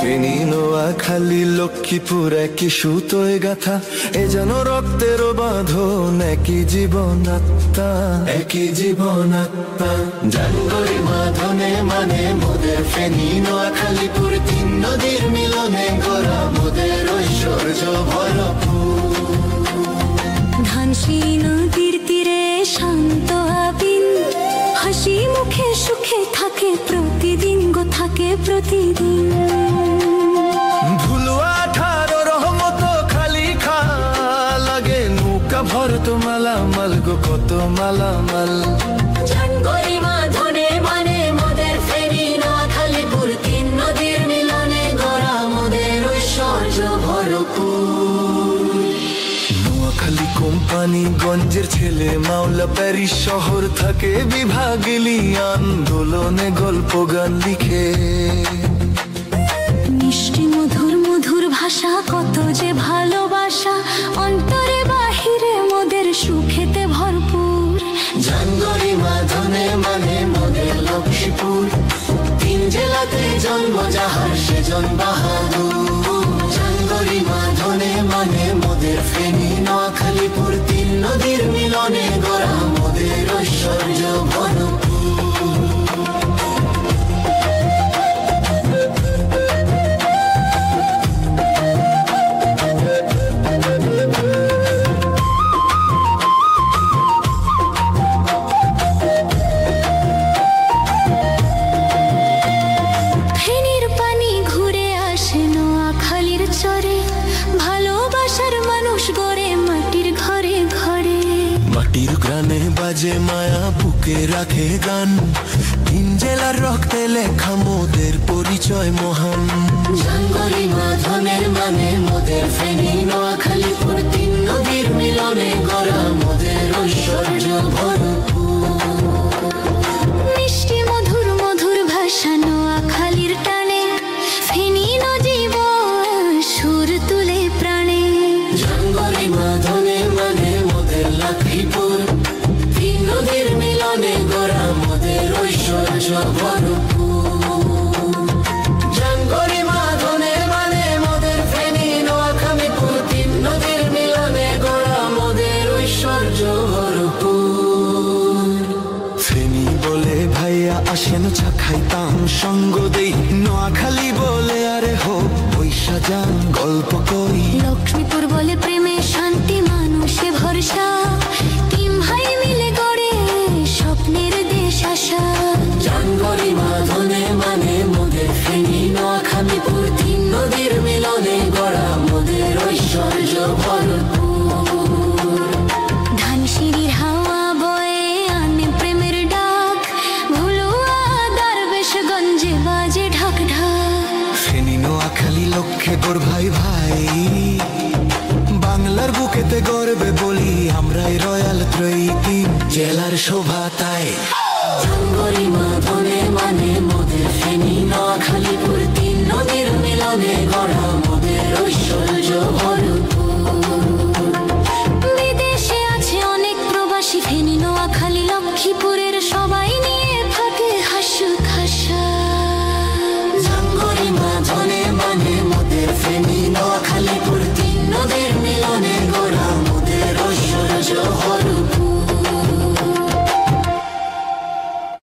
ফেনী নোয়াখালী লক্ষ্মীপুর একই সুতোয় গাথা, এ যেন রক্তের বাঁধন, একই জীবন আত্মা, একই জীবন আত্মা। জানগরি মাধনে মানে মোদের ফেনী নোয়াখালীপুর, তিন নদীর মিলনে গড়া মোদের ঐশ্বর্য ভরপুর। ধানসি নদীর তীরে শান্ত আবিন, হাসি মুখে সুখে থাকে প্রতিদিন গো, থাকে প্রতিদিন। ভুলুয়া 18 রহমত খালি খা লাগে, নৌকা ভরত মালামাল গো, কত মালামাল। জানগরি মাধনে মানে মোদের ফেনী নোয়াখালীপুর, তিন নদীর মিলনে গড়া মোদের ঐশ্বর্য ভরপুর। নোয়াখালী কোম্পানিগঞ্জের ছেলে মাওলা প্যারিস শহর থাকে বিভাগিলি, আন্দোলনে গল্প গান লিখে। মিষ্টি মধুর মধুর ভাষা, কত যে ভালোবাসা, অন্তরে বাহিরে মোদের সুখেতে ভরপুর। জানগরি মাধনে মানে মোদের লক্ষ্মীপুর, তিন জেলাতে জন্ম যাহার সেজন বাহাদুর। জানগরি মাধনে মানে মোদের ফেনী নোয়াখালীপুর, তিন নদীর মিলনে গড়া মোদের ঐশ্বর্য ভরপুর। ফেনীর পানি ঘুরে আসে নোয়াখালীর চরে, ভালোবাসার মানুষ গড়ে মাটির ঘরে ঘরে। মাটির গ্রানে বাজে মায়া, বুকে রাখে গান, তিন জেলার রক্তে লেখা মোদের পরিচয় মহান। জানগরি মাধনের মানে মোদের ফেনী নোয়াখালীপুর, তিন নদীর মিলনে গড়া মোদের ঐশ্বর্য ভরপুর। মিষ্টি মধুর মধুর ভাষা নোয়াখালীর টানে, ফেনী নদীব সুর তুলে প্রাণে। জানগরি মাধনে মানে মোদের লক্ষ্মীপুর, তিন নদীর মিলনে গড়া মোদের ঐশ্বর্য ভরপুর। জানগরি মাধনে মানে মোদের ফেনী নোয়াখালীপুর, তিন নদীর মিলনে গড়া মোদের ঐশ্বর্য ভরপুর। ফেনী বলে ভাইয়া আসেন চা খাইতাম সঙ্গ দেই, নোয়াখালী বলে আরে হোক পয়সা যান গল্প কই। লক্ষ্মীপুর বলে প্রেমে শান্তি, মানুষে ভরসা, তিন ভাই মিলে গড়ে স্বপ্নের দেশ আশা। জানগরি মাধনে মানে মোদের ফেনী নোয়াখালীপুর, তিন নদীর মিলনে গড়া মোদের ঐশ্বর্য ভরপুর। ধানসিঁড়ির হাওয়া বয়ে আনে প্রেমের ডাক, ভুলুয়া দারবেশগঞ্জে বাজে ঢাক ঢাক। ফেনী নোয়াখালী লক্ষ্যে গড় ভাই ভাই, বাংলার বুকেতে গর্বে বলি আমরাই রয়্যাল ত্রয়ী, তিন জেলার শোভা তাই। জানগরি